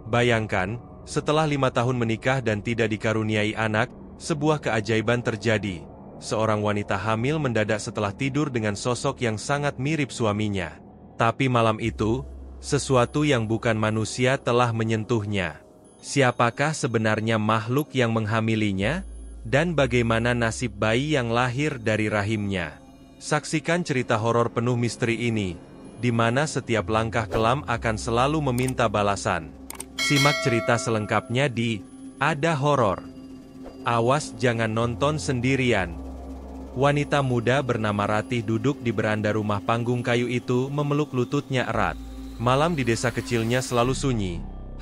Bayangkan, setelah 5 tahun menikah dan tidak dikaruniai anak, sebuah keajaiban terjadi. Seorang wanita hamil mendadak setelah tidur dengan sosok yang sangat mirip suaminya. Tapi malam itu, sesuatu yang bukan manusia telah menyentuhnya. Siapakah sebenarnya makhluk yang menghamilinya? Dan bagaimana nasib bayi yang lahir dari rahimnya? Saksikan cerita horor penuh misteri ini, di mana setiap langkah kelam akan selalu meminta balasan. Simak cerita selengkapnya di Ada Horor. Awas jangan nonton sendirian. Wanita muda bernama Ratih duduk di beranda rumah panggung kayu itu memeluk lututnya erat. Malam di desa kecilnya selalu sunyi.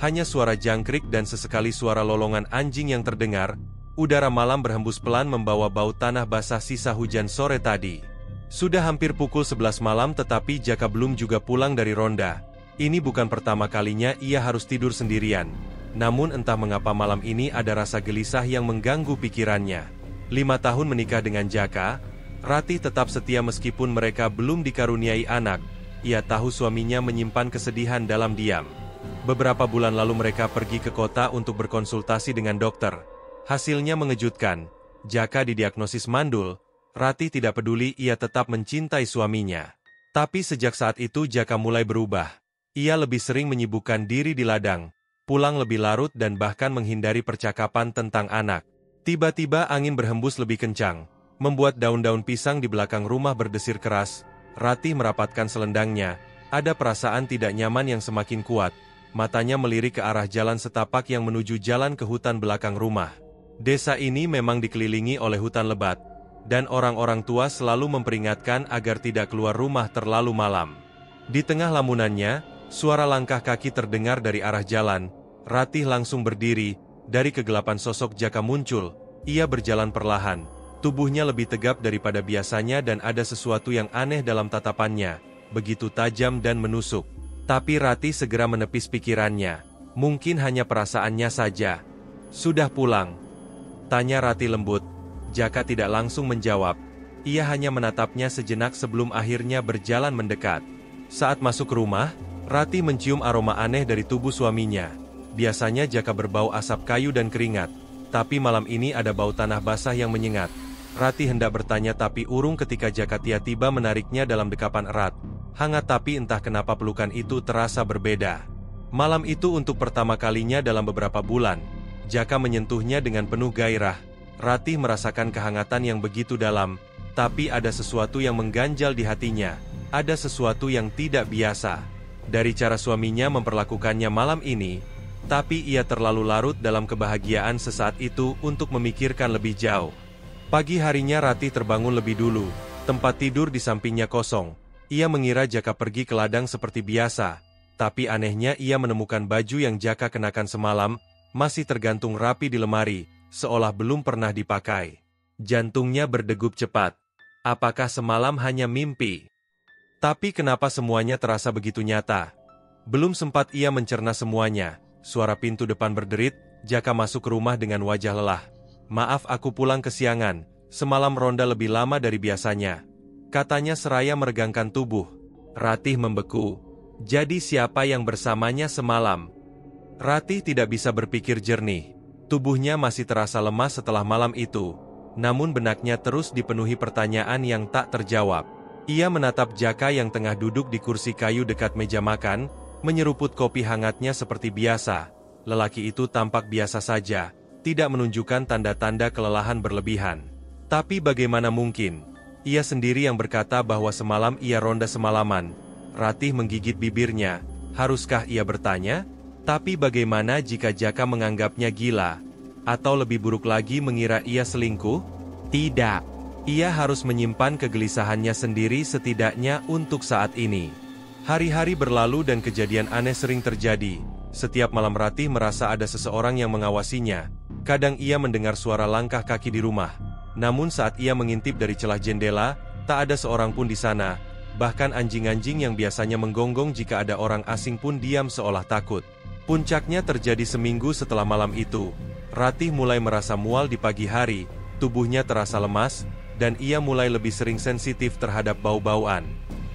Hanya suara jangkrik dan sesekali suara lolongan anjing yang terdengar. Udara malam berhembus pelan membawa bau tanah basah sisa hujan sore tadi. Sudah hampir pukul 11 malam tetapi Jaka belum juga pulang dari ronda. Ini bukan pertama kalinya ia harus tidur sendirian. Namun entah mengapa malam ini ada rasa gelisah yang mengganggu pikirannya. 5 tahun menikah dengan Jaka, Ratih tetap setia meskipun mereka belum dikaruniai anak. Ia tahu suaminya menyimpan kesedihan dalam diam. Beberapa bulan lalu mereka pergi ke kota untuk berkonsultasi dengan dokter. Hasilnya mengejutkan. Jaka didiagnosis mandul. Ratih tidak peduli, ia tetap mencintai suaminya. Tapi sejak saat itu Jaka mulai berubah. Ia lebih sering menyibukkan diri di ladang, pulang lebih larut dan bahkan menghindari percakapan tentang anak. Tiba-tiba angin berhembus lebih kencang, membuat daun-daun pisang di belakang rumah berdesir keras. Ratih merapatkan selendangnya. Ada perasaan tidak nyaman yang semakin kuat. Matanya melirik ke arah jalan setapak yang menuju jalan ke hutan belakang rumah. Desa ini memang dikelilingi oleh hutan lebat, dan orang-orang tua selalu memperingatkan agar tidak keluar rumah terlalu malam. Di tengah lamunannya, suara langkah kaki terdengar dari arah jalan. Ratih langsung berdiri. Dari kegelapan sosok Jaka muncul. Ia berjalan perlahan. Tubuhnya lebih tegap daripada biasanya dan ada sesuatu yang aneh dalam tatapannya. Begitu tajam dan menusuk. Tapi Ratih segera menepis pikirannya. Mungkin hanya perasaannya saja. Sudah pulang? Tanya Ratih lembut. Jaka tidak langsung menjawab. Ia hanya menatapnya sejenak sebelum akhirnya berjalan mendekat. Saat masuk rumah, Ratih mencium aroma aneh dari tubuh suaminya. Biasanya Jaka berbau asap kayu dan keringat. Tapi malam ini ada bau tanah basah yang menyengat. Ratih hendak bertanya tapi urung ketika Jaka tiba-tiba menariknya dalam dekapan erat. Hangat tapi entah kenapa pelukan itu terasa berbeda. Malam itu untuk pertama kalinya dalam beberapa bulan. Jaka menyentuhnya dengan penuh gairah. Ratih merasakan kehangatan yang begitu dalam. Tapi ada sesuatu yang mengganjal di hatinya. Ada sesuatu yang tidak biasa. Dari cara suaminya memperlakukannya malam ini. Tapi ia terlalu larut dalam kebahagiaan sesaat itu untuk memikirkan lebih jauh. Pagi harinya Ratih terbangun lebih dulu. Tempat tidur di sampingnya kosong. Ia mengira Jaka pergi ke ladang seperti biasa. Tapi anehnya ia menemukan baju yang Jaka kenakan semalam masih tergantung rapi di lemari, seolah belum pernah dipakai. Jantungnya berdegup cepat. Apakah semalam hanya mimpi? Tapi kenapa semuanya terasa begitu nyata? Belum sempat ia mencerna semuanya. Suara pintu depan berderit. Jaka masuk ke rumah dengan wajah lelah. Maaf aku pulang kesiangan. Semalam ronda lebih lama dari biasanya. Katanya seraya meregangkan tubuh. Ratih membeku. Jadi siapa yang bersamanya semalam? Ratih tidak bisa berpikir jernih. Tubuhnya masih terasa lemas setelah malam itu. Namun benaknya terus dipenuhi pertanyaan yang tak terjawab. Ia menatap Jaka yang tengah duduk di kursi kayu dekat meja makan, menyeruput kopi hangatnya seperti biasa. Lelaki itu tampak biasa saja, tidak menunjukkan tanda-tanda kelelahan berlebihan. Tapi bagaimana mungkin? Ia sendiri yang berkata bahwa semalam ia ronda semalaman. Ratih menggigit bibirnya. Haruskah ia bertanya? Tapi bagaimana jika Jaka menganggapnya gila? Atau lebih buruk lagi mengira ia selingkuh? Tidak. Ia harus menyimpan kegelisahannya sendiri setidaknya untuk saat ini. Hari-hari berlalu dan kejadian aneh sering terjadi. Setiap malam Ratih merasa ada seseorang yang mengawasinya. Kadang ia mendengar suara langkah kaki di rumah. Namun saat ia mengintip dari celah jendela, tak ada seorang pun di sana. Bahkan anjing-anjing yang biasanya menggonggong jika ada orang asing pun diam seolah takut. Puncaknya terjadi seminggu setelah malam itu. Ratih mulai merasa mual di pagi hari, tubuhnya terasa lemas, dan ia mulai lebih sering sensitif terhadap bau-bauan.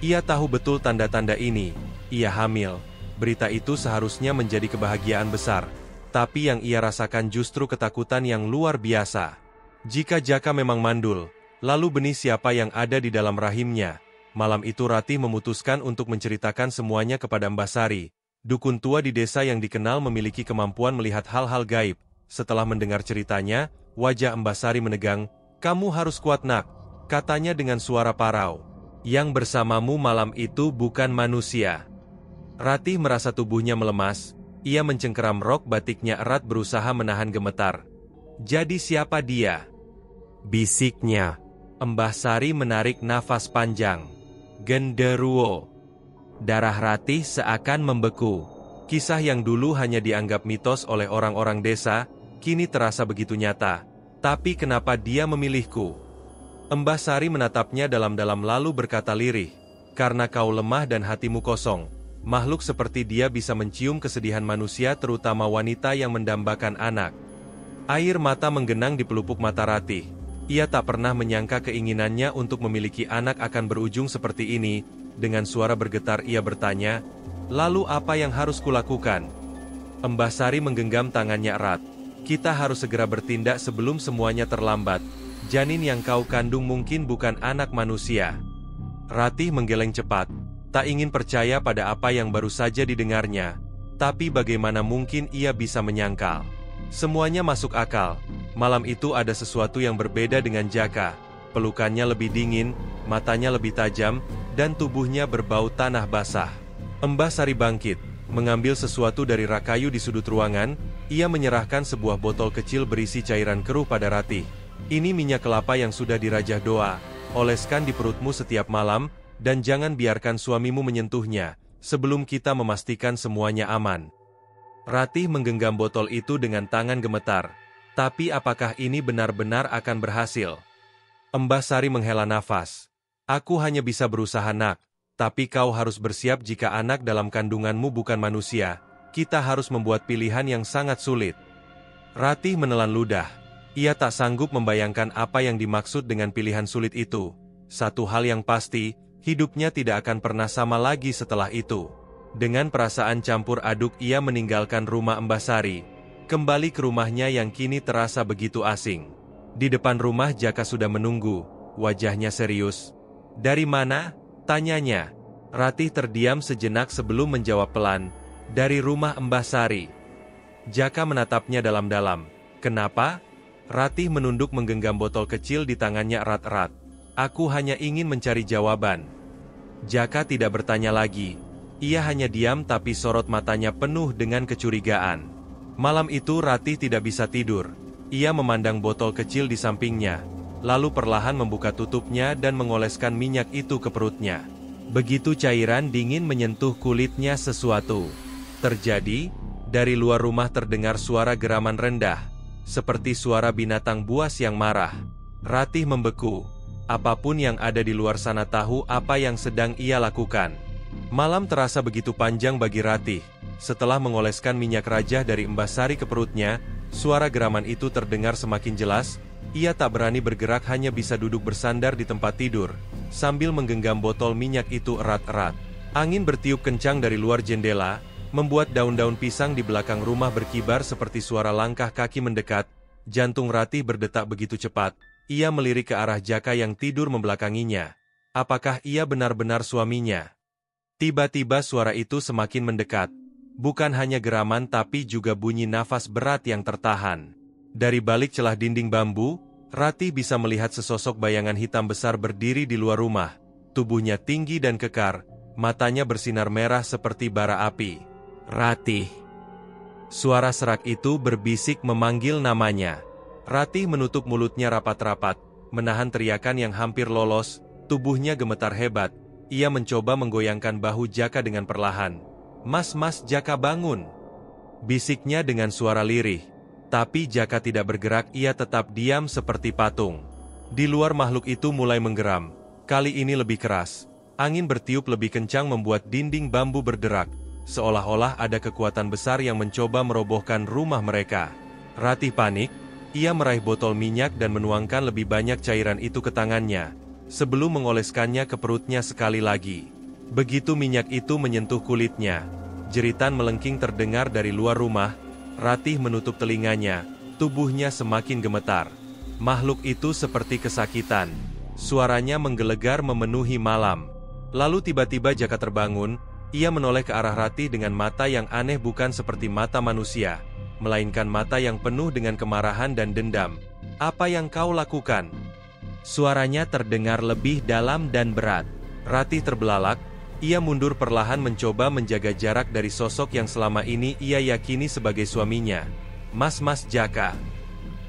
Ia tahu betul tanda-tanda ini. Ia hamil. Berita itu seharusnya menjadi kebahagiaan besar. Tapi yang ia rasakan justru ketakutan yang luar biasa. Jika Jaka memang mandul, lalu benih siapa yang ada di dalam rahimnya? Malam itu Ratih memutuskan untuk menceritakan semuanya kepada Mbah Sari, dukun tua di desa yang dikenal memiliki kemampuan melihat hal-hal gaib. Setelah mendengar ceritanya, wajah Mbah Sari menegang. "Kamu harus kuat, Nak," katanya dengan suara parau. "Yang bersamamu malam itu bukan manusia." Ratih merasa tubuhnya melemas. Ia mencengkeram rok batiknya erat berusaha menahan gemetar. "Jadi siapa dia?" bisiknya. Mbah Sari menarik nafas panjang. "Genderuwo." Darah Ratih seakan membeku. Kisah yang dulu hanya dianggap mitos oleh orang-orang desa, kini terasa begitu nyata. "Tapi kenapa dia memilihku?" Mbah Sari menatapnya dalam-dalam lalu berkata lirih, "Karena kau lemah dan hatimu kosong. Makhluk seperti dia bisa mencium kesedihan manusia, terutama wanita yang mendambakan anak." Air mata menggenang di pelupuk mata Ratih. Ia tak pernah menyangka keinginannya untuk memiliki anak akan berujung seperti ini. Dengan suara bergetar ia bertanya, "Lalu apa yang harus kulakukan?" Mbah Sari menggenggam tangannya erat. "Kita harus segera bertindak sebelum semuanya terlambat. Janin yang kau kandung mungkin bukan anak manusia." Ratih menggeleng cepat. Tak ingin percaya pada apa yang baru saja didengarnya. Tapi bagaimana mungkin ia bisa menyangkal? Semuanya masuk akal. Malam itu ada sesuatu yang berbeda dengan Jaka. Pelukannya lebih dingin, matanya lebih tajam, dan tubuhnya berbau tanah basah. Mbah Sari bangkit, mengambil sesuatu dari rak kayu di sudut ruangan. Ia menyerahkan sebuah botol kecil berisi cairan keruh pada Ratih. "Ini minyak kelapa yang sudah dirajah doa. Oleskan di perutmu setiap malam, dan jangan biarkan suamimu menyentuhnya, sebelum kita memastikan semuanya aman." Ratih menggenggam botol itu dengan tangan gemetar. Tapi apakah ini benar-benar akan berhasil? Mbah Sari menghela nafas. "Aku hanya bisa berusaha, Nak. Tapi kau harus bersiap jika anak dalam kandunganmu bukan manusia. Kita harus membuat pilihan yang sangat sulit." Ratih menelan ludah. Ia tak sanggup membayangkan apa yang dimaksud dengan pilihan sulit itu. Satu hal yang pasti, hidupnya tidak akan pernah sama lagi setelah itu. Dengan perasaan campur aduk ia meninggalkan rumah Mbah Sari, kembali ke rumahnya yang kini terasa begitu asing. Di depan rumah Jaka sudah menunggu, wajahnya serius. "Dari mana?" tanyanya. Ratih terdiam sejenak sebelum menjawab pelan, "Dari rumah Mbah Sari." Jaka menatapnya dalam-dalam. "Kenapa?" Ratih menunduk menggenggam botol kecil di tangannya erat-erat. "Aku hanya ingin mencari jawaban." Jaka tidak bertanya lagi. Ia hanya diam tapi sorot matanya penuh dengan kecurigaan. Malam itu Ratih tidak bisa tidur. Ia memandang botol kecil di sampingnya, lalu perlahan membuka tutupnya dan mengoleskan minyak itu ke perutnya. Begitu cairan dingin menyentuh kulitnya sesuatu terjadi. Dari luar rumah terdengar suara geraman rendah, seperti suara binatang buas yang marah. Ratih membeku. Apapun yang ada di luar sana tahu apa yang sedang ia lakukan. Malam terasa begitu panjang bagi Ratih. Setelah mengoleskan minyak rajah dari Mbah Sari ke perutnya, suara geraman itu terdengar semakin jelas. Ia tak berani bergerak, hanya bisa duduk bersandar di tempat tidur, sambil menggenggam botol minyak itu erat-erat. Angin bertiup kencang dari luar jendela, membuat daun-daun pisang di belakang rumah berkibar seperti suara langkah kaki mendekat. Jantung Ratih berdetak begitu cepat. Ia melirik ke arah Jaka yang tidur membelakanginya. Apakah ia benar-benar suaminya? Tiba-tiba suara itu semakin mendekat. Bukan hanya geraman tapi juga bunyi nafas berat yang tertahan. Dari balik celah dinding bambu, Ratih bisa melihat sesosok bayangan hitam besar berdiri di luar rumah. Tubuhnya tinggi dan kekar, matanya bersinar merah seperti bara api. "Ratih." Suara serak itu berbisik memanggil namanya. Ratih menutup mulutnya rapat-rapat, menahan teriakan yang hampir lolos. Tubuhnya gemetar hebat. Ia mencoba menggoyangkan bahu Jaka dengan perlahan. Mas Jaka, bangun!" bisiknya dengan suara lirih. Tapi Jaka tidak bergerak, ia tetap diam seperti patung. Di luar makhluk itu mulai menggeram. Kali ini lebih keras. Angin bertiup lebih kencang membuat dinding bambu berderak. Seolah-olah ada kekuatan besar yang mencoba merobohkan rumah mereka. Ratih panik. Ia meraih botol minyak dan menuangkan lebih banyak cairan itu ke tangannya, sebelum mengoleskannya ke perutnya sekali lagi. Begitu minyak itu menyentuh kulitnya, Jeritan melengking terdengar dari luar rumah. Ratih menutup telinganya, tubuhnya semakin gemetar. Makhluk itu seperti kesakitan. Suaranya menggelegar memenuhi malam. Lalu tiba-tiba Jaka terbangun. Ia menoleh ke arah Ratih dengan mata yang aneh, bukan seperti mata manusia, melainkan mata yang penuh dengan kemarahan dan dendam. "Apa yang kau lakukan?" Suaranya terdengar lebih dalam dan berat. Ratih terbelalak. Ia mundur perlahan mencoba menjaga jarak dari sosok yang selama ini ia yakini sebagai suaminya. Mas Jaka."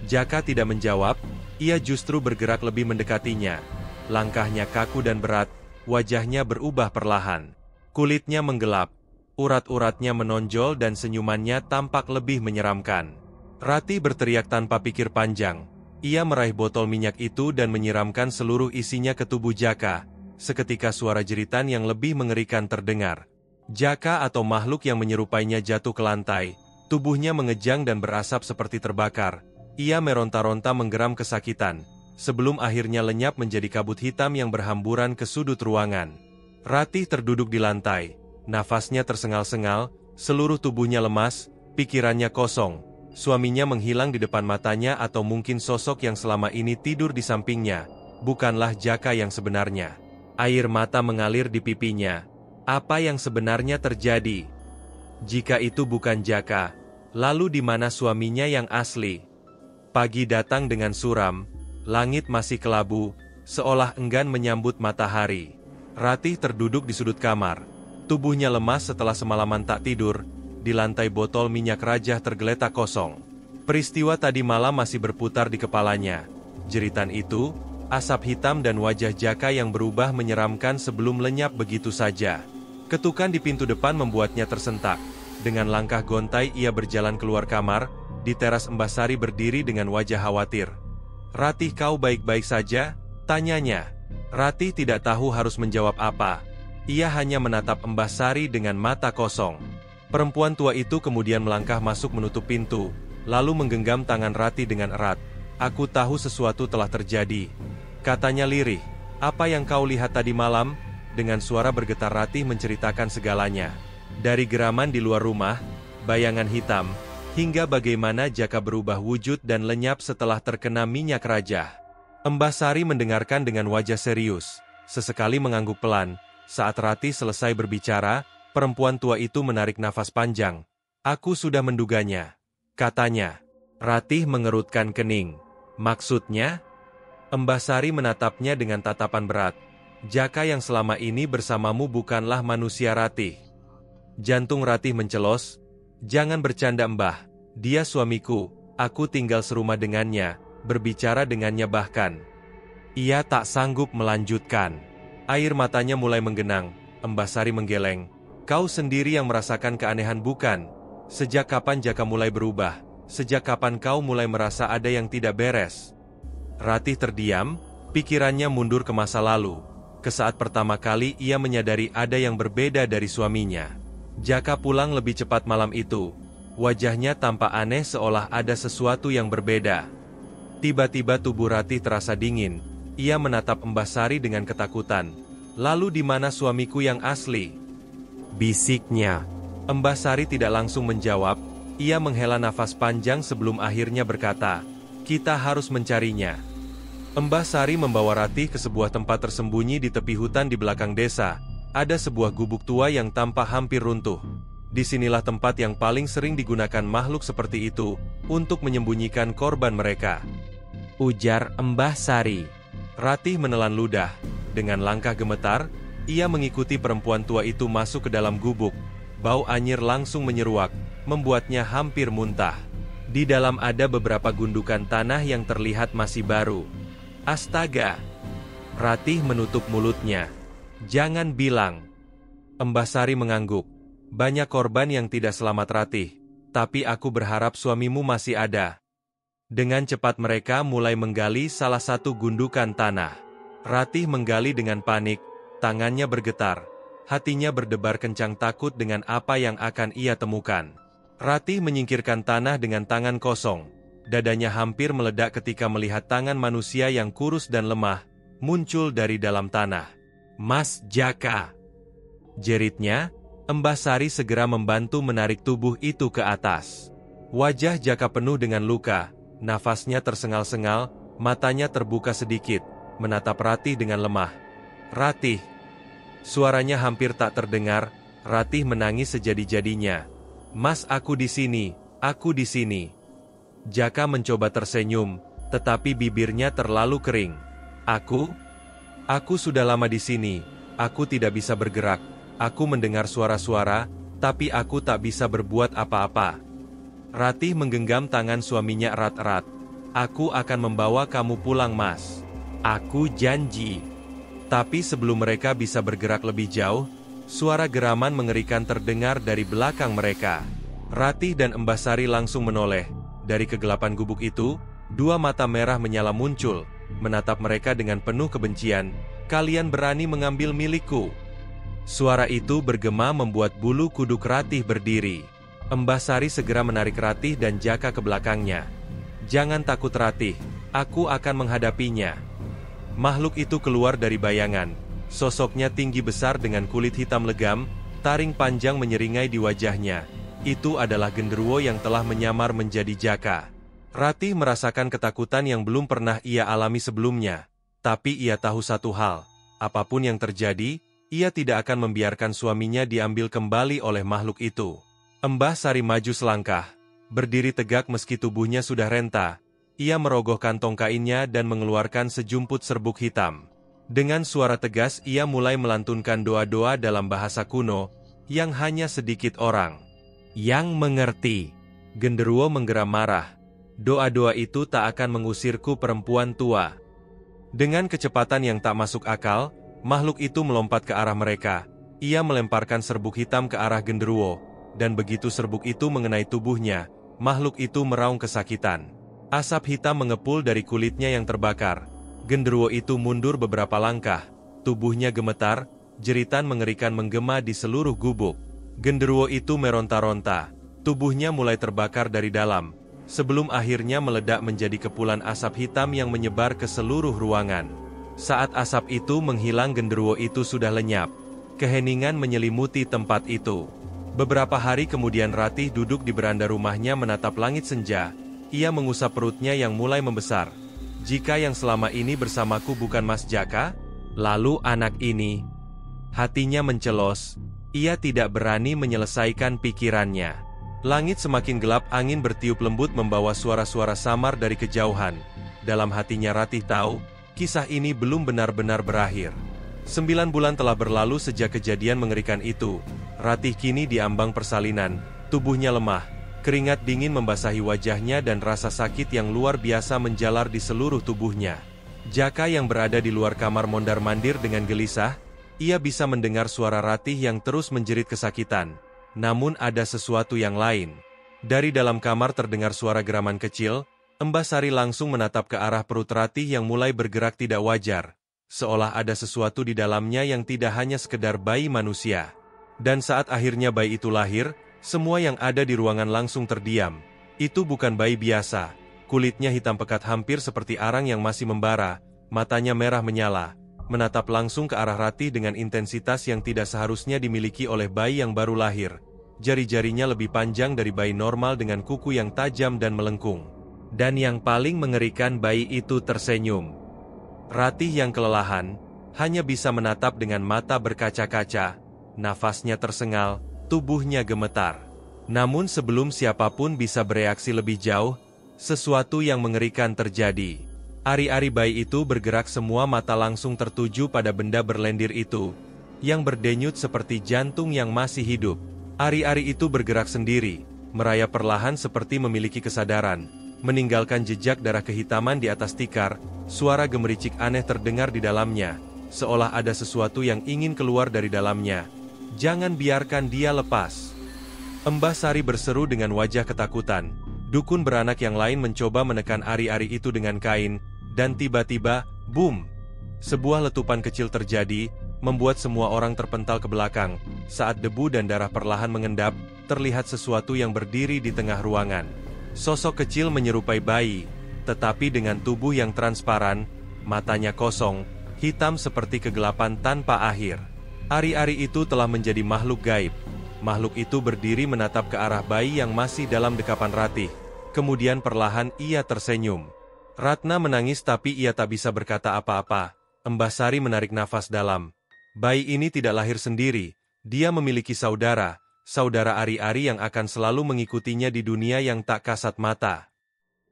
Jaka tidak menjawab, ia justru bergerak lebih mendekatinya. Langkahnya kaku dan berat, wajahnya berubah perlahan. Kulitnya menggelap, urat-uratnya menonjol dan senyumannya tampak lebih menyeramkan. Ratih berteriak tanpa pikir panjang. Ia meraih botol minyak itu dan menyiramkan seluruh isinya ke tubuh Jaka. Seketika suara jeritan yang lebih mengerikan terdengar. Jaka atau makhluk yang menyerupainya jatuh ke lantai. Tubuhnya mengejang dan berasap seperti terbakar. Ia meronta-ronta menggeram kesakitan, sebelum akhirnya lenyap menjadi kabut hitam yang berhamburan ke sudut ruangan. Ratih terduduk di lantai, nafasnya tersengal-sengal, seluruh tubuhnya lemas, pikirannya kosong. Suaminya menghilang di depan matanya, atau mungkin sosok yang selama ini tidur di sampingnya bukanlah Jaka yang sebenarnya. Air mata mengalir di pipinya. Apa yang sebenarnya terjadi? Jika itu bukan Jaka, lalu di mana suaminya yang asli? Pagi datang dengan suram, langit masih kelabu, seolah enggan menyambut matahari. Ratih terduduk di sudut kamar. Tubuhnya lemas setelah semalaman tak tidur. Di lantai botol minyak rajah tergeletak kosong. Peristiwa tadi malam masih berputar di kepalanya. Jeritan itu, asap hitam dan wajah Jaka yang berubah menyeramkan sebelum lenyap begitu saja. Ketukan di pintu depan membuatnya tersentak. Dengan langkah gontai ia berjalan keluar kamar. Di teras Embasari berdiri dengan wajah khawatir. "Ratih, kau baik-baik saja?" tanyanya. Ratih tidak tahu harus menjawab apa. Ia hanya menatap Embasari dengan mata kosong. Perempuan tua itu kemudian melangkah masuk menutup pintu, lalu menggenggam tangan Ratih dengan erat. "Aku tahu sesuatu telah terjadi," katanya lirih. "Apa yang kau lihat tadi malam?" Dengan suara bergetar Ratih menceritakan segalanya. Dari geraman di luar rumah, bayangan hitam, hingga bagaimana Jaka berubah wujud dan lenyap setelah terkena minyak rajah. Embasari mendengarkan dengan wajah serius, sesekali mengangguk pelan. Saat Ratih selesai berbicara, perempuan tua itu menarik nafas panjang. "Aku sudah menduganya," katanya. Ratih mengerutkan kening. "Maksudnya?" Embasari menatapnya dengan tatapan berat. "Jaka yang selama ini bersamamu bukanlah manusia, Ratih." Jantung Ratih mencelos. "Jangan bercanda, Mbah. Dia suamiku, aku tinggal serumah dengannya, berbicara dengannya bahkan." Ia tak sanggup melanjutkan. Air matanya mulai menggenang. Embasari menggeleng. "Kau sendiri yang merasakan keanehan bukan? Sejak kapan Jaka mulai berubah? Sejak kapan kau mulai merasa ada yang tidak beres?" Ratih terdiam, pikirannya mundur ke masa lalu. Ke saat pertama kali ia menyadari ada yang berbeda dari suaminya. Jaka pulang lebih cepat malam itu. Wajahnya tampak aneh, seolah ada sesuatu yang berbeda. Tiba-tiba tubuh Ratih terasa dingin. Ia menatap Embasari dengan ketakutan. "Lalu di mana suamiku yang asli?" bisiknya. Embasari tidak langsung menjawab. Ia menghela nafas panjang sebelum akhirnya berkata, "Kita harus mencarinya." Embasari membawa Ratih ke sebuah tempat tersembunyi di tepi hutan di belakang desa. Ada sebuah gubuk tua yang tampak hampir runtuh. Disinilah tempat yang paling sering digunakan makhluk seperti itu untuk menyembunyikan korban mereka, ujar Embasari. Ratih menelan ludah. Dengan langkah gemetar, ia mengikuti perempuan tua itu masuk ke dalam gubuk. Bau anyir langsung menyeruak, membuatnya hampir muntah. Di dalam ada beberapa gundukan tanah yang terlihat masih baru. "Astaga!" Ratih menutup mulutnya. "Jangan bilang." Embasari mengangguk. "Banyak korban yang tidak selamat, Ratih. Tapi aku berharap suamimu masih ada." Dengan cepat mereka mulai menggali salah satu gundukan tanah. Ratih menggali dengan panik, tangannya bergetar. Hatinya berdebar kencang takut dengan apa yang akan ia temukan. Ratih menyingkirkan tanah dengan tangan kosong. Dadanya hampir meledak ketika melihat tangan manusia yang kurus dan lemah muncul dari dalam tanah. "Mas Jaka!" jeritnya. Mbah Sari segera membantu menarik tubuh itu ke atas. Wajah Jaka penuh dengan luka, nafasnya tersengal-sengal, matanya terbuka sedikit, menatap Ratih dengan lemah. "Ratih!" Suaranya hampir tak terdengar. Ratih menangis sejadi-jadinya. "Mas, aku di sini, aku di sini." Jaka mencoba tersenyum, tetapi bibirnya terlalu kering. Aku sudah lama di sini, aku tidak bisa bergerak. Aku mendengar suara-suara, tapi aku tak bisa berbuat apa-apa." Ratih menggenggam tangan suaminya erat-erat. "Aku akan membawa kamu pulang, Mas. Aku janji." Tapi sebelum mereka bisa bergerak lebih jauh, suara geraman mengerikan terdengar dari belakang mereka. Ratih dan Mbah Sari langsung menoleh. Dari kegelapan gubuk itu, dua mata merah menyala muncul, menatap mereka dengan penuh kebencian. "Kalian berani mengambil milikku?" Suara itu bergema membuat bulu kuduk Ratih berdiri. Mbah Sari segera menarik Ratih dan Jaka ke belakangnya. "Jangan takut Ratih, aku akan menghadapinya." Makhluk itu keluar dari bayangan. Sosoknya tinggi besar dengan kulit hitam legam, taring panjang menyeringai di wajahnya. Itu adalah genderuwo yang telah menyamar menjadi Jaka. Ratih merasakan ketakutan yang belum pernah ia alami sebelumnya. Tapi ia tahu satu hal, apapun yang terjadi, ia tidak akan membiarkan suaminya diambil kembali oleh makhluk itu. Mbah Sari maju selangkah, berdiri tegak meski tubuhnya sudah renta. Ia merogoh kantong kainnya dan mengeluarkan sejumput serbuk hitam. Dengan suara tegas ia mulai melantunkan doa-doa dalam bahasa kuno, yang hanya sedikit orang yang mengerti. Genderuwo menggeram marah. "Doa-doa itu tak akan mengusirku, perempuan tua." Dengan kecepatan yang tak masuk akal, makhluk itu melompat ke arah mereka. Ia melemparkan serbuk hitam ke arah genderuwo, dan begitu serbuk itu mengenai tubuhnya, makhluk itu meraung kesakitan. Asap hitam mengepul dari kulitnya yang terbakar. Genderuwo itu mundur beberapa langkah, tubuhnya gemetar, jeritan mengerikan menggema di seluruh gubuk. Genderuwo itu meronta-ronta, tubuhnya mulai terbakar dari dalam, sebelum akhirnya meledak menjadi kepulan asap hitam yang menyebar ke seluruh ruangan. Saat asap itu menghilang, genderuwo itu sudah lenyap. Keheningan menyelimuti tempat itu. Beberapa hari kemudian Ratih duduk di beranda rumahnya menatap langit senja. Ia mengusap perutnya yang mulai membesar. "Jika yang selama ini bersamaku bukan Mas Jaka, lalu anak ini?" Hatinya mencelos. Ia tidak berani menyelesaikan pikirannya. Langit semakin gelap, angin bertiup lembut membawa suara-suara samar dari kejauhan. Dalam hatinya Ratih tahu, kisah ini belum benar-benar berakhir. 9 bulan telah berlalu sejak kejadian mengerikan itu. Ratih kini diambang persalinan, tubuhnya lemah, keringat dingin membasahi wajahnya dan rasa sakit yang luar biasa menjalar di seluruh tubuhnya. Jaka yang berada di luar kamar mondar-mandir dengan gelisah. Ia bisa mendengar suara Ratih yang terus menjerit kesakitan. Namun ada sesuatu yang lain. Dari dalam kamar terdengar suara geraman kecil. Mbah Sari langsung menatap ke arah perut Ratih yang mulai bergerak tidak wajar. Seolah ada sesuatu di dalamnya yang tidak hanya sekedar bayi manusia. Dan saat akhirnya bayi itu lahir, semua yang ada di ruangan langsung terdiam. Itu bukan bayi biasa. Kulitnya hitam pekat hampir seperti arang yang masih membara. Matanya merah menyala, menatap langsung ke arah Ratih dengan intensitas yang tidak seharusnya dimiliki oleh bayi yang baru lahir. Jari-jarinya lebih panjang dari bayi normal dengan kuku yang tajam dan melengkung. Dan yang paling mengerikan, bayi itu tersenyum. Ratih yang kelelahan, hanya bisa menatap dengan mata berkaca-kaca. Nafasnya tersengal, tubuhnya gemetar. Namun sebelum siapapun bisa bereaksi lebih jauh, sesuatu yang mengerikan terjadi. Ari-ari bayi itu bergerak, semua mata langsung tertuju pada benda berlendir itu, yang berdenyut seperti jantung yang masih hidup. Ari-ari itu bergerak sendiri, merayap perlahan seperti memiliki kesadaran, meninggalkan jejak darah kehitaman di atas tikar. Suara gemericik aneh terdengar di dalamnya, seolah ada sesuatu yang ingin keluar dari dalamnya. "Jangan biarkan dia lepas." Mbah Sari berseru dengan wajah ketakutan. Dukun beranak yang lain mencoba menekan ari-ari itu dengan kain, dan tiba-tiba, boom! Sebuah letupan kecil terjadi, membuat semua orang terpental ke belakang. Saat debu dan darah perlahan mengendap, terlihat sesuatu yang berdiri di tengah ruangan. Sosok kecil menyerupai bayi, tetapi dengan tubuh yang transparan, matanya kosong, hitam seperti kegelapan tanpa akhir. Ari-ari itu telah menjadi makhluk gaib. Makhluk itu berdiri menatap ke arah bayi yang masih dalam dekapan Ratih. Kemudian perlahan ia tersenyum. Ratna menangis tapi ia tak bisa berkata apa-apa. Mbah Sari menarik nafas dalam. Bayi ini tidak lahir sendiri. Dia memiliki saudara Ari-Ari yang akan selalu mengikutinya di dunia yang tak kasat mata.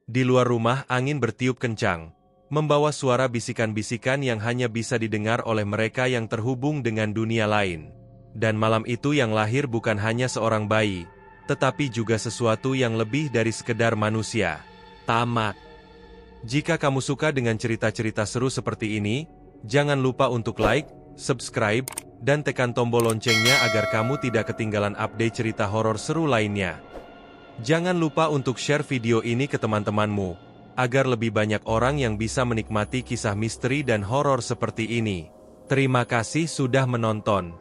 Di luar rumah angin bertiup kencang, membawa suara bisikan-bisikan yang hanya bisa didengar oleh mereka yang terhubung dengan dunia lain. Dan malam itu yang lahir bukan hanya seorang bayi, tetapi juga sesuatu yang lebih dari sekedar manusia. Tamat. Jika kamu suka dengan cerita-cerita seru seperti ini, jangan lupa untuk like, subscribe, dan tekan tombol loncengnya agar kamu tidak ketinggalan update cerita horor seru lainnya. Jangan lupa untuk share video ini ke teman-temanmu, agar lebih banyak orang yang bisa menikmati kisah misteri dan horor seperti ini. Terima kasih sudah menonton.